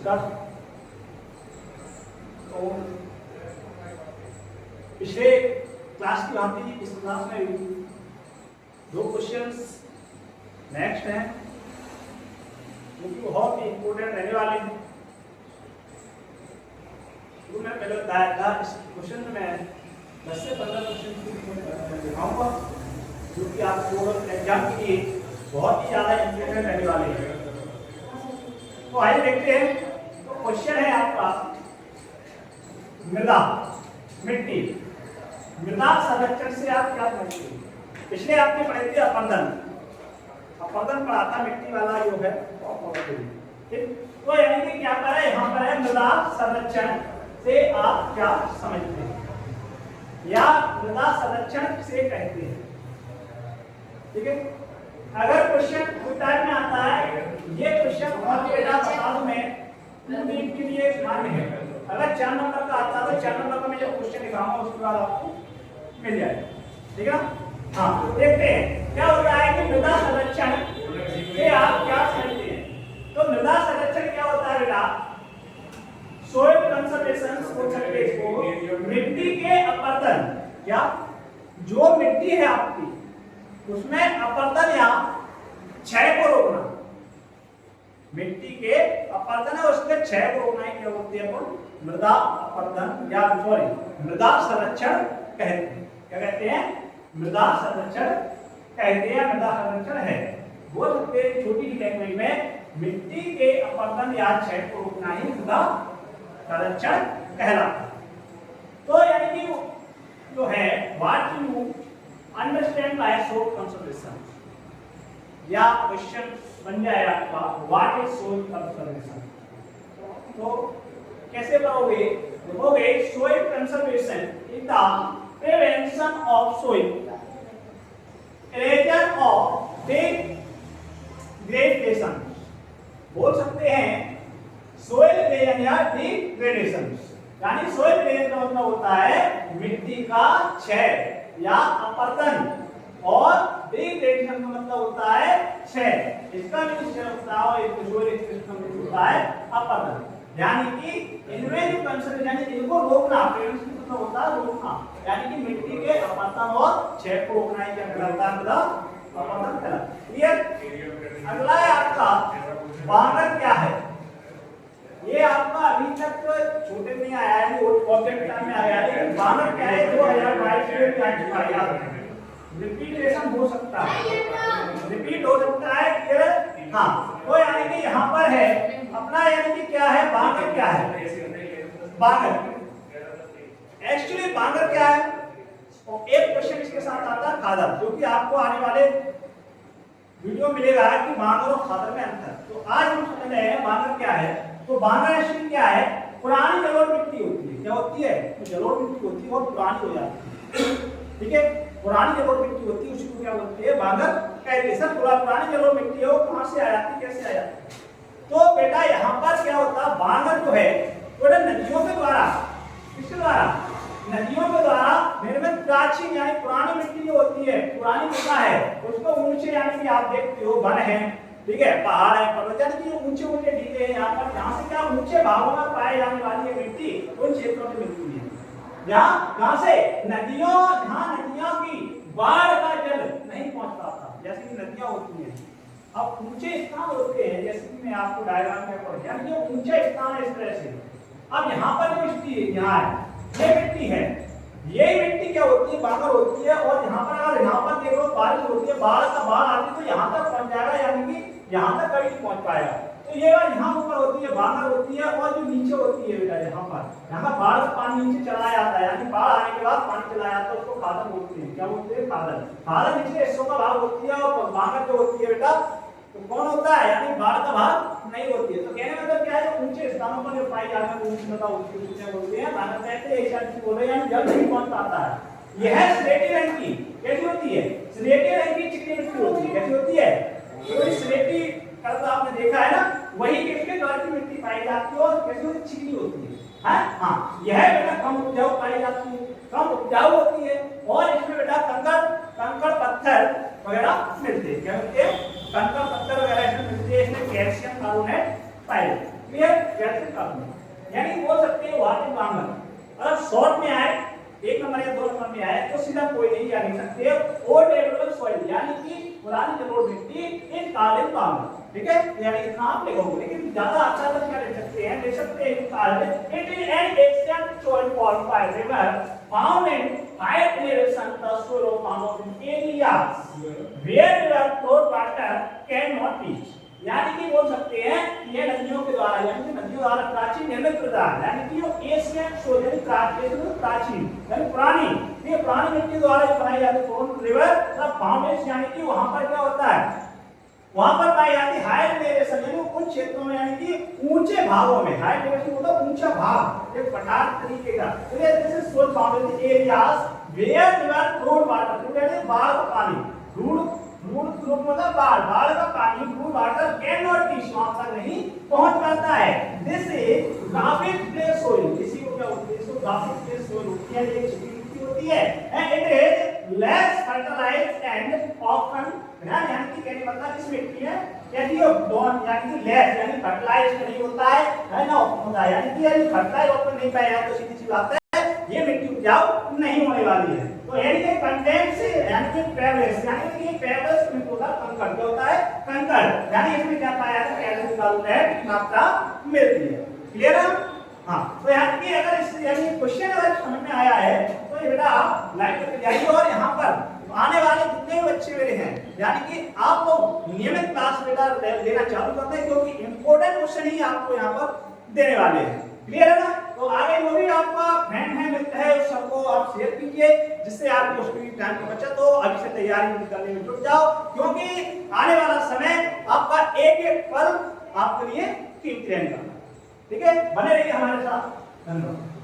नमस्कार। तो पिछले क्लास की भांति इस क्लास में भी दो क्वेश्चंस नेक्स्ट हैं जो कि बहुत ही इंपॉर्टेंट रहने वाले हैं। तो मैं पहले बताया था इस क्वेश्चन में मैं 10 से 15 क्वेश्चन दिखाऊंगा जो कि आपको एग्जाम के लिए बहुत ही ज्यादा इंपॉर्टेंट रहने वाले हैं। तो आइए देखते हैं। तो क्वेश्चन है आपका मृदा मिट्टी मृदा संरक्षण से आप क्या समझते हैं? पिछले आपने पढ़े थे अपरदन पढ़ा था मिट्टी वाला जो है ठीक। तो यानी कि क्या करा है यहाँ पर है मृदा संरक्षण से आप क्या समझते हैं या मृदा संरक्षण से कहते हैं। ठीक है, अगर क्वेश्चन कुछ टाइप में आता है ये क्वेश्चन बहुत बेटा बता दूं मैं 2 दिन के लिए मान्य है। अगर 4 नंबर का आता है तो 4 नंबर का मैं जो क्वेश्चन दिखाऊंगा उसके बाद आपको मिल जाएगा। ठीक है ना? हाँ, देखते हैं क्या होता है कि मृदा संरक्षण से आप क्या समझते हैं। तो मृदा संरक्षण क्या होता है बेटा? सोइल कंजर्वेशन बोल सकते हैं इसको। मिट्टी के अपरदन या जो मिट्टी है आपकी उसमें अपरदन या क्षय को रोकना। मिट्टी के अपरदन है उसके क्षय को रोकना ही क्या बोलते हैं अपन? मृदा अपरदन या सॉरी मृदा संरक्षण कहते हैं। क्या कहते हैं? मृदा संरक्षण कहते हैं। मृदा संरक्षण है बोल सकते हैं छोटी सी लैंग्वेज में मिट्टी के अपरदन या क्षय को रोकना ही मृदा संरक्षण कहलाता है। तो यानी कि जो है what you understand by soil conservation या क्वेश्चन बन जाए आपका व्हाट इज सोइल कंजर्वेशन। तो कैसे करोगे? देखोगे soil conservation is the prevention of soil erosion of degradation. बोल सकते हैं सोइल इरोजन या डिग्रेडेशन। यानी सोइल इरोजन का मतलब होता है मिट्टी का क्षय या अपरदन और डिग्रेडेशन का मतलब होता है क्षय। इसका जो होता है अपरदन। यानी कि इनमें जो कंजर्वेशन इनको रोकना प्रिवेंशन मतलब होता है रोकना। यानी कि मिट्टी के अपरदन और क्षय को रोकना ही क्या कहलाता है? मतलब अपरदन कहलाता है। क्लियर? अगला है आपका बानर क्या है? ये आपका अभी तक छोटे में आया है ऑब्जेक्ट में आया है। बानर क्या है? 2022 में आया है। रिपीटेशन हो सकता है, रिपीट हो सकता है। क्लियर? हाँ, तो यानी कि यहाँ पर है अपना यानी कि क्या है? बानर क्या है? बानर एक्चुअली बानर क्या है? और एक क्वेश्चन इसके साथ आता है खादर, जो कि आपको आने वाले वीडियो मिलेगा कि बानर और खादर में अंतर। तो आज हम समझ रहे हैं बानर क्या है। तो बानर एक्चुअली क्या है? पुरानी जलोढ़ मिट्टी होती है। क्या होती है? तो जलोढ़ मिट्टी होती है, बहुत पुरानी हो जाती है। ठीक है, पुरानी जलोढ़ मिट्टी होती है उसी को क्या बोलते हैं? बानर कहते हैं। सर पुरानी जलोढ़ मिट्टी है वो कहां से आ जाती है, कैसे आ जाती है? तो बेटा यहाँ पर क्या होता है? बानर जो है वो नदियों के द्वारा, किसके द्वारा? नदियों के द्वारा निर्मित प्राचीन यानी पुरानी मिट्टी जो होती है, पुरानी मृदा है उसको ऊंचे यानी कि आप देखते हो वन है, ठीक है, पहाड़ है, पर्वत यानी कि ऊंचे ऊंचे ढीले हैं यहाँ पर, जहाँ से क्या ऊंचे भागों में पाए जाने वाली है मिट्टी उन क्षेत्रों में मिलती है। जहाँ कहाँ से? नदियों, जहाँ नदियों की बाढ़ का जल नहीं पहुंच पाता, जैसे कि नदियां होती हैं। अब ऊंचे स्थान होते हैं जैसे कि मैं आपको डायग्राम में पढ़ यानी कि ऊंचे स्थान है इस तरह से। अब यहाँ पर जो मिट्टी है यहाँ है ये मिट्टी है, ये मिट्टी क्या होती है? बानर होती है। और यहाँ पर अगर यहाँ पर देखो बारिश होती है, बाढ़ आती है तो यहाँ तक पहुंच जाएगा, यानी कि यहाँ तक कभी नहीं पहुंच पाएगा। तो ये यहाँ ऊपर होती है बानर होती है, और जो नीचे होती है बेटा यहाँ बाढ़ का पानी नीचे चला जाता है, यानी बाढ़ आने के बाद पानी चला जाता है, उसको खादर बोलते हैं। क्या बोलते हैं? खादर। खादर निचले हिस्सों का भाग होती है और बानर जो होती है बेटा तो कौन होता है? यानी बाढ़ का भाग नहीं होती है। तो कहने का मतलब क्या है? ऊंचे स्थानों पर जो पाई जाने वाली ऊंची मृदा होती है उसे बोलते हैं बानर कहते हैं। एक शब्द बोल रहे हैं यानी जल नहीं पहुंच पाता है। यह स्लेटी रंग की कैसी होती है? स्लेटी रंग की चिकनी मिट्टी होती है। कैसी होती है? तो स्लेटी कलर आपने देखा है ना, वही किसके द्वारा की मिट्टी पाई जाती है और कैसी होती? चिकनी होती है। हाँ, यह बेटा कम उपजाऊ पाई जाती है, कम उपजाऊ होती है और इसमें बेटा कंकड़ पत्थर वगैरह मिलते हैं। क्या मिलते हैं? कंकड़ पत्थर वगैरह इसमें मिलते हैं। इसमें कैल्शियम कार्बोनेट पाए जाते हैं। क्लियर? कैल्शियम कोई नहीं जान सकते। ओल्ड एवरेबल सॉइल यानी कि पुरानी जलोढ़ मिट्टी इन काले पानी, ठीक है, यानी कि कहां पे होंगे, लेकिन ज्यादा अच्छा तो क्या ले सकते हैं, it is an Asian soil form by river found in high elevation the soil of mountain areas where river flow water cannot reach। यानी कि बोल सकते हैं ये नदियों के द्वारा, यानी कि नदियों द्वारा प्राचीन निर्मित प्रदान, यानी कि जो एशियन सोइल यानी प्राचीन यानी पुरानी, ये पुरानी मिट्टी द्वारा जो बनाई जाती है रिवर द फाउंडेशन, यानी कि वहां पर क्या होता है, वहां पर पाई जाती हाई एलिवेशन यानी उन क्षेत्रों में, यानी कि ऊंचे भागों में, हाई एलिवेशन मतलब ऊंचा भाग, एक पठार तरीके का, तो ये this is soil foundation areas where river flow water, flow यानी बाढ़ का पानी, मतलब बाढ़ का पानी, flow water can not reach, वहां तक नहीं पहुंच पाता है। This is graphic clay soil, इसी को क्या बोलते हैं, इसको ग्राफिक क्ले सोइल होती है, ये चिकनी मिट्टी होती है, and it is less fertilized and often, यानी कि कहने मतलब इस मिट्टी है यदि वो डॉन यानी कि लेस यानी फर्टिलाइज्ड नहीं होता है ना, ऑफन होता है, यानी कि यदि फर्टिलाइज ऑफन नहीं पाया तो सीधी सी बात है ये मिट्टी उपजाऊ नहीं होने वाली है। तो यानी कि कंटेंट्स यानी कि पेबल्स, यानी कि पेबल्स में होता कंकड़, क्या होता है कंकड़, यानी इसमें क्या पाया जाता है, कैल्शियम कार्बोनेट की मात्रा मिलती है। क्लियर है? हां, तो यानी कि अगर इस यानी क्वेश्चन अगर समझ में आया है तो ये बेटा आप लाइक करके जाइए, और यहां पर आने वाले जितने भी बच्चे मेरे हैं, यानी कि आप लोग नियमित क्लास बेटा लेना चालू कर दें, क्योंकि इंपॉर्टेंट क्वेश्चन ही आपको यहां पर देने वाले हैं। क्लियर है ना? तो आगे जो भी आपका फ्रेंड है मित्र है उस सबको आप शेयर कीजिए, जिससे आपको उसकी टाइम की बचत हो, अभी से तैयारी करने में जुट जाओ, क्योंकि आने वाला समय आपका एक एक पल आपके लिए कीमती रहेगा। ठीक है, बने रहिए हमारे साथ। धन्यवाद।